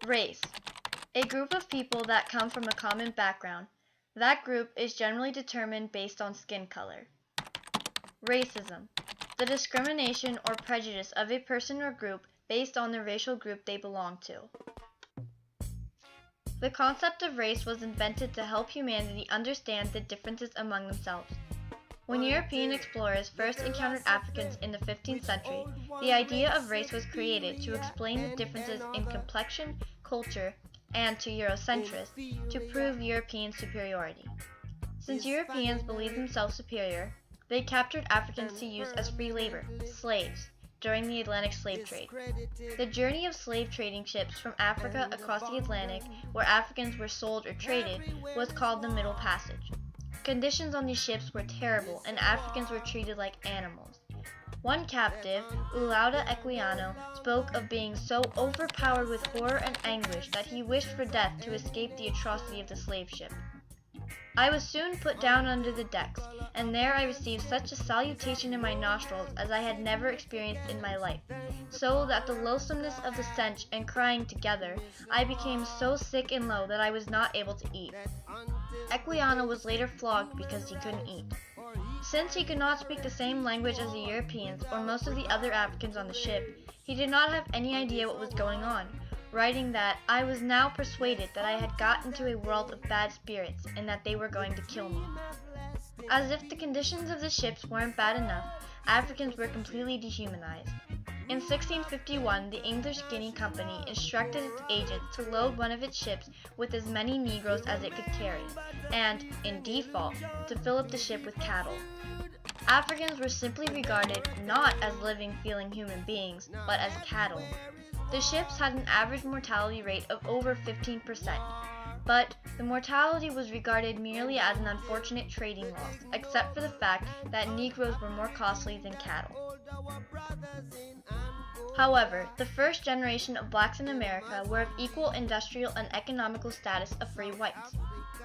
Race. A group of people that come from a common background. That group is generally determined based on skin color. Racism. The discrimination or prejudice of a person or group based on the racial group they belong to. The concept of race was invented to help humanity understand the differences among themselves. When European explorers first encountered Africans in the 15th century, the idea of race was created to explain the differences in complexion, culture, and to Eurocentrists, to prove European superiority. Since Europeans believed themselves superior, they captured Africans to use as free labor, slaves, during the Atlantic slave trade. The journey of slave trading ships from Africa across the Atlantic, where Africans were sold or traded, was called the Middle Passage. Conditions on these ships were terrible, and Africans were treated like animals. One captive, Ulauda Equiano, spoke of being so overpowered with horror and anguish that he wished for death to escape the atrocity of the slave ship. I was soon put down under the decks, and there I received such a salutation in my nostrils as I had never experienced in my life, so that the loathsomeness of the stench and crying together, I became so sick and low that I was not able to eat. Equiano was later flogged because he couldn't eat. Since he could not speak the same language as the Europeans or most of the other Africans on the ship, he did not have any idea what was going on, writing that I was now persuaded that I had got into a world of bad spirits and that they were going to kill me. As if the conditions of the ships weren't bad enough, Africans were completely dehumanized. In 1651, the English Guinea Company instructed its agents to load one of its ships with as many Negroes as it could carry, and, in default, to fill up the ship with cattle. Africans were simply regarded not as living, feeling human beings, but as cattle. The ships had an average mortality rate of over 15%, but the mortality was regarded merely as an unfortunate trading loss, except for the fact that Negroes were more costly than cattle. However, the first generation of blacks in America were of equal industrial and economical status of free whites.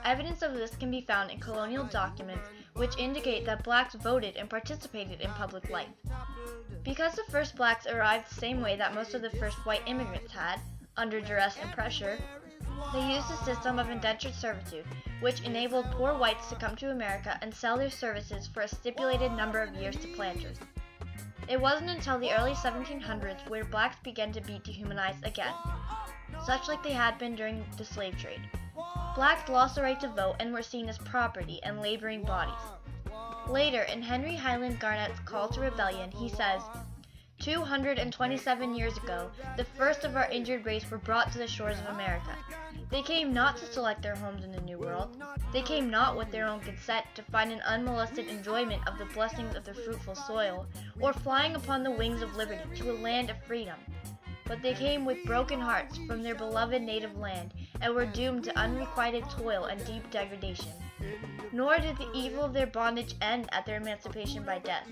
Evidence of this can be found in colonial documents which indicate that blacks voted and participated in public life. Because the first blacks arrived the same way that most of the first white immigrants had, under duress and pressure, they used a system of indentured servitude, which enabled poor whites to come to America and sell their services for a stipulated number of years to planters. It wasn't until the early 1700s where blacks began to be dehumanized again, such like they had been during the slave trade. Blacks lost the right to vote and were seen as property and laboring bodies. Later, in Henry Highland Garnett's Call to Rebellion, he says, 227 years ago, the first of our injured race were brought to the shores of America. They came not to select their homes in the New World. They came not with their own consent to find an unmolested enjoyment of the blessings of the fruitful soil, or flying upon the wings of liberty to a land of freedom. But they came with broken hearts from their beloved native land, and were doomed to unrequited toil and deep degradation. Nor did the evil of their bondage end at their emancipation by death.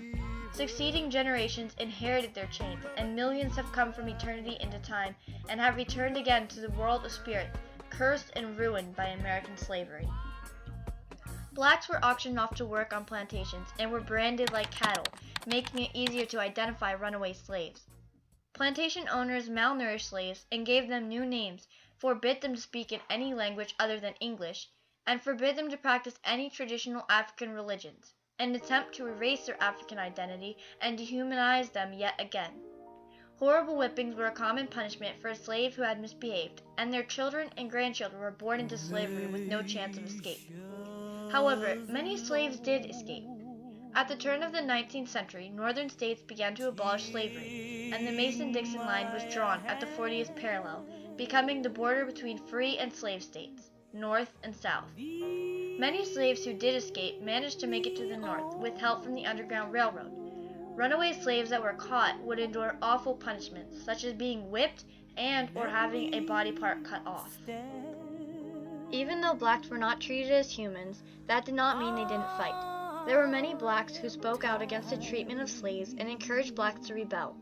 Succeeding generations inherited their chains, and millions have come from eternity into time, and have returned again to the world of spirit, cursed and ruined by American slavery. Blacks were auctioned off to work on plantations, and were branded like cattle, making it easier to identify runaway slaves. Plantation owners malnourished slaves and gave them new names, forbid them to speak in any language other than English, and forbid them to practice any traditional African religions, an attempt to erase their African identity and dehumanize them yet again. Horrible whippings were a common punishment for a slave who had misbehaved, and their children and grandchildren were born into slavery with no chance of escape. However, many slaves did escape. At the turn of the 19th century, northern states began to abolish slavery, and the Mason-Dixon line was drawn at the 40th parallel, becoming the border between free and slave states, north and south. Many slaves who did escape managed to make it to the north with help from the Underground Railroad. Runaway slaves that were caught would endure awful punishments, such as being whipped and or having a body part cut off. Even though blacks were not treated as humans, that did not mean they didn't fight. There were many blacks who spoke out against the treatment of slaves and encouraged blacks to rebel.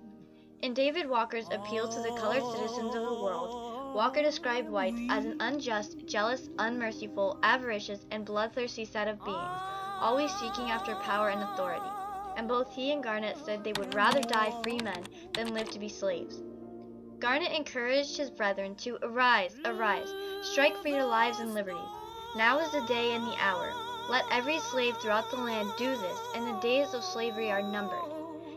In David Walker's Appeal to the Colored Citizens of the World, Walker described whites as an unjust, jealous, unmerciful, avaricious, and bloodthirsty set of beings, always seeking after power and authority, and both he and Garnett said they would rather die free men than live to be slaves. Garnet encouraged his brethren to arise, arise, strike for your lives and liberties. Now is the day and the hour. Let every slave throughout the land do this, and the days of slavery are numbered.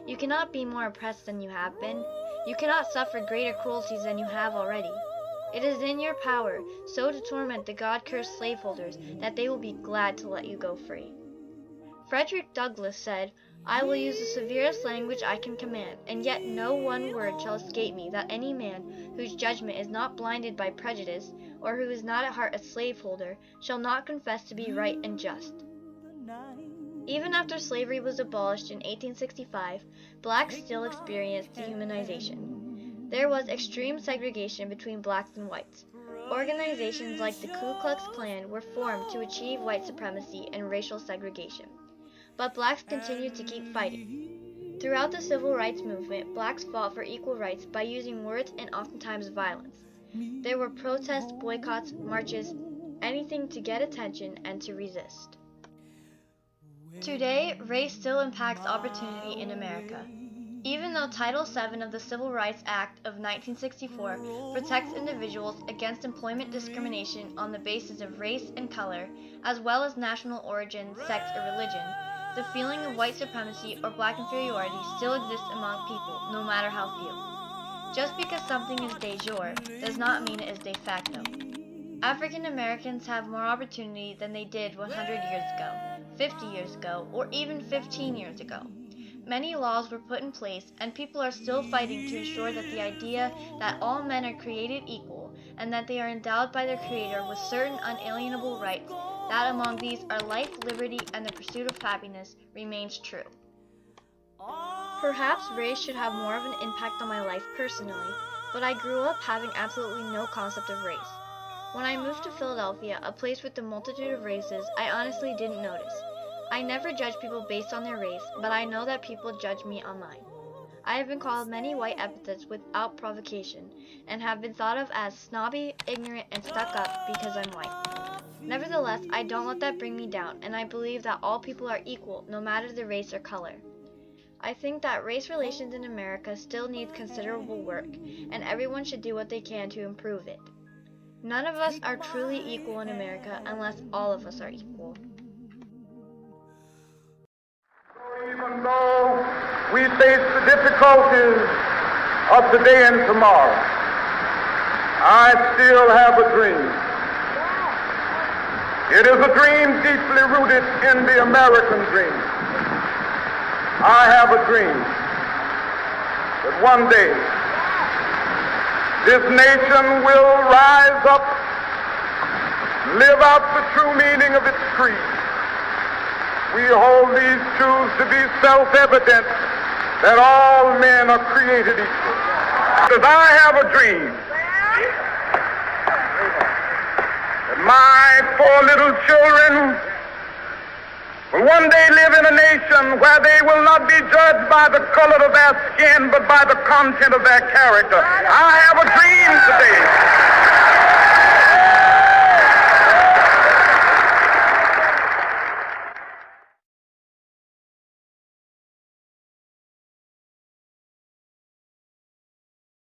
You cannot be more oppressed than you have been. You cannot suffer greater cruelties than you have already. It is in your power so to torment the God-cursed slaveholders that they will be glad to let you go free. Frederick Douglass said, I will use the severest language I can command, and yet no one word shall escape me that any man whose judgment is not blinded by prejudice, or who is not at heart a slaveholder, shall not confess to be right and just. Even after slavery was abolished in 1865, blacks still experienced dehumanization. There was extreme segregation between blacks and whites. Organizations like the Ku Klux Klan were formed to achieve white supremacy and racial segregation. But blacks continued to keep fighting. Throughout the civil rights movement, blacks fought for equal rights by using words and oftentimes violence. There were protests, boycotts, marches, anything to get attention and to resist. Today, race still impacts opportunity in America. Even though Title VII of the Civil Rights Act of 1964 protects individuals against employment discrimination on the basis of race and color, as well as national origin, sex, or religion, the feeling of white supremacy or black inferiority still exists among people, no matter how few. Just because something is de jure does not mean it is de facto. African Americans have more opportunity than they did 100 years ago, 50 years ago, or even 15 years ago. Many laws were put in place, and people are still fighting to ensure that the idea that all men are created equal and that they are endowed by their Creator with certain unalienable rights, that among these are life, liberty, and the pursuit of happiness, remains true. Perhaps race should have more of an impact on my life personally, but I grew up having absolutely no concept of race. When I moved to Philadelphia, a place with a multitude of races, I honestly didn't notice. I never judge people based on their race, but I know that people judge me on mine. I have been called many white epithets without provocation, and have been thought of as snobby, ignorant, and stuck up because I'm white. Nevertheless, I don't let that bring me down, and I believe that all people are equal, no matter the race or color. I think that race relations in America still needs considerable work, and everyone should do what they can to improve it. None of us are truly equal in America unless all of us are equal. Even though we face the difficulties of today and tomorrow, I still have a dream. It is a dream deeply rooted in the American dream. I have a dream that one day this nation will rise up, live out the true meaning of its creed. We hold these truths to be self-evident that all men are created equal. Because I have a dream that my 4 little children will one day live in a nation where they will not be judged by the color of their skin, but by the content of their character. I have a dream today